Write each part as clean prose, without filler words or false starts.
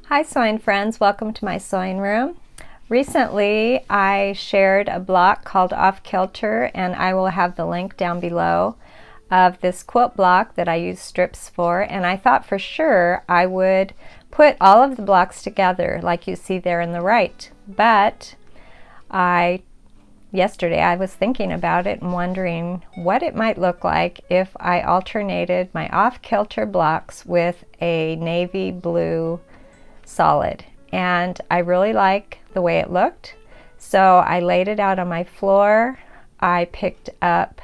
Hi sewing friends, welcome to my sewing room. Recently I shared a block called Off Kilter, and I will have the link down below of this quilt block that I use strips for, and I thought for sure I would put all of the blocks together like you see there in the right, but yesterday I was thinking about it and wondering what it might look like if I alternated my Off Kilter blocks with a navy blue solid, and I really like the way it looked, so I laid it out on my floor. I picked up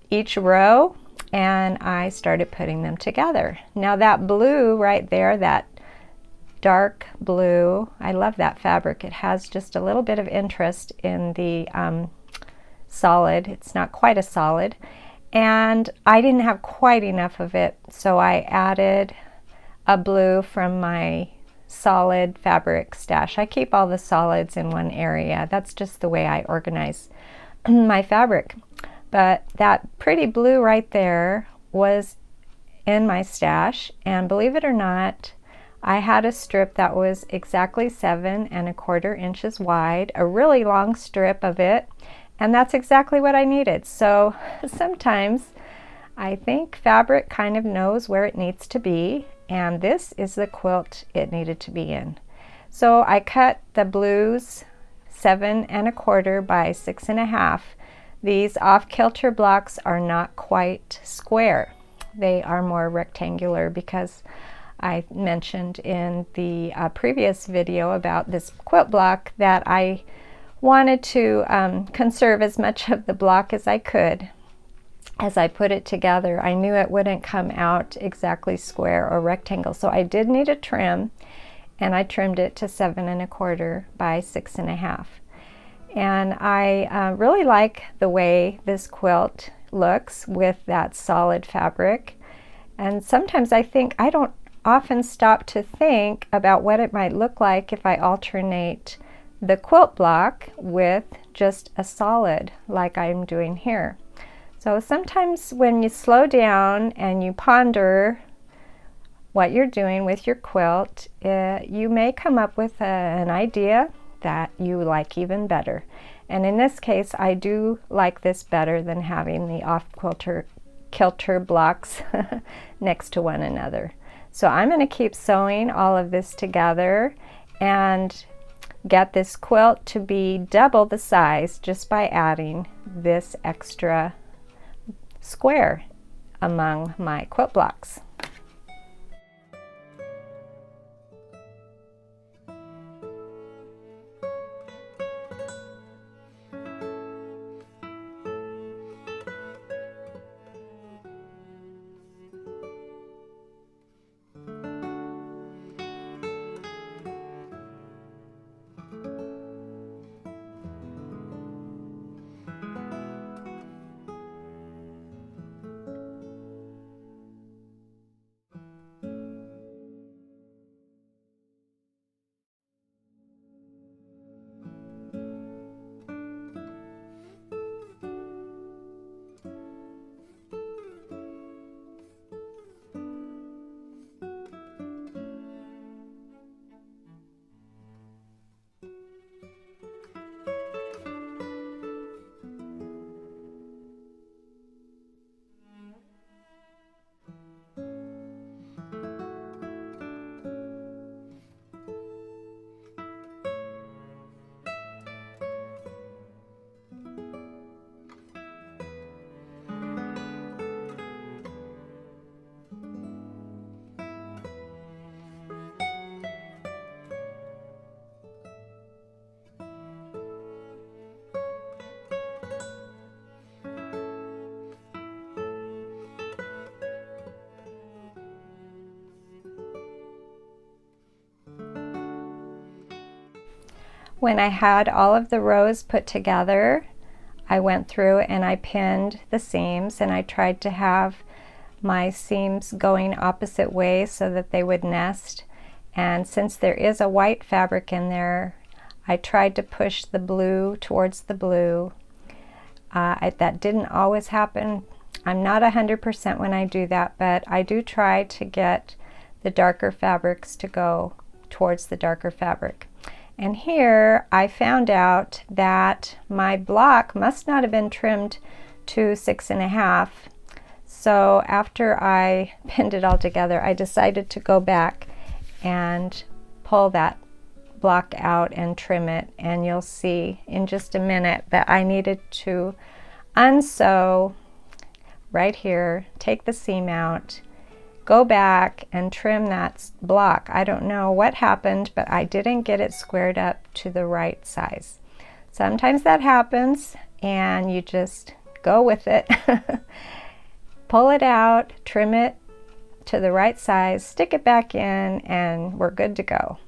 each row and I started putting them together. Now that blue right there, that dark blue, I love that fabric. It has just a little bit of interest in the solid. It's not quite a solid, and I didn't have quite enough of it, so I added a blue from my solid fabric stash. I keep all the solids in one area. That's just the way I organize my fabric. But that pretty blue right there was in my stash, and believe it or not, I had a strip that was exactly 7¼ inches wide, a really long strip of it, and that's exactly what I needed. So sometimes I think fabric kind of knows where it needs to be, and this is the quilt it needed to be in. So I cut the blues 7¼ by 6½. These Off Kilter blocks are not quite square. They are more rectangular because I mentioned in the previous video about this quilt block that I wanted to conserve as much of the block as I could. As I put it together, I knew it wouldn't come out exactly square or rectangle, so I did need a trim, and I trimmed it to 7¼ by 6½. And I really like the way this quilt looks with that solid fabric. And sometimes I think I don't often stop to think about what it might look like if I alternate the quilt block with just a solid like I'm doing here. So sometimes when you slow down and you ponder what you're doing with your quilt, you may come up with an idea that you like even better. And in this case, I do like this better than having the Off Kilter blocks next to one another. So I'm going to keep sewing all of this together and get this quilt to be double the size just by adding this extra square among my quilt blocks. When I had all of the rows put together, I went through and I pinned the seams, and I tried to have my seams going opposite ways so that they would nest. And since there is a white fabric in there, I tried to push the blue towards the blue. That didn't always happen. I'm not 100% when I do that, but I do try to get the darker fabrics to go towards the darker fabric. And here I found out that my block must not have been trimmed to 6.5. So after I pinned it all together, I decided to go back and pull that block out and trim it. And you'll see in just a minute that I needed to unsew right here, take the seam out, go back and trim that block. I don't know what happened, but I didn't get it squared up to the right size. Sometimes that happens and you just go with it. Pull it out, trim it to the right size, stick it back in, and we're good to go.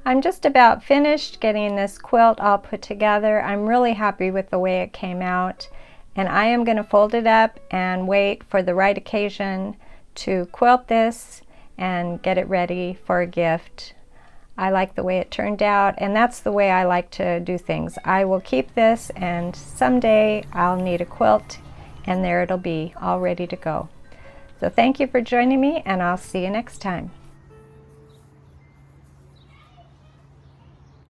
I'm just about finished getting this quilt all put together. I'm really happy with the way it came out, and I am going to fold it up and wait for the right occasion to quilt this and get it ready for a gift. I like the way it turned out, and that's the way I like to do things. I will keep this, and someday I'll need a quilt, and there it'll be all ready to go. So thank you for joining me, and I'll see you next time.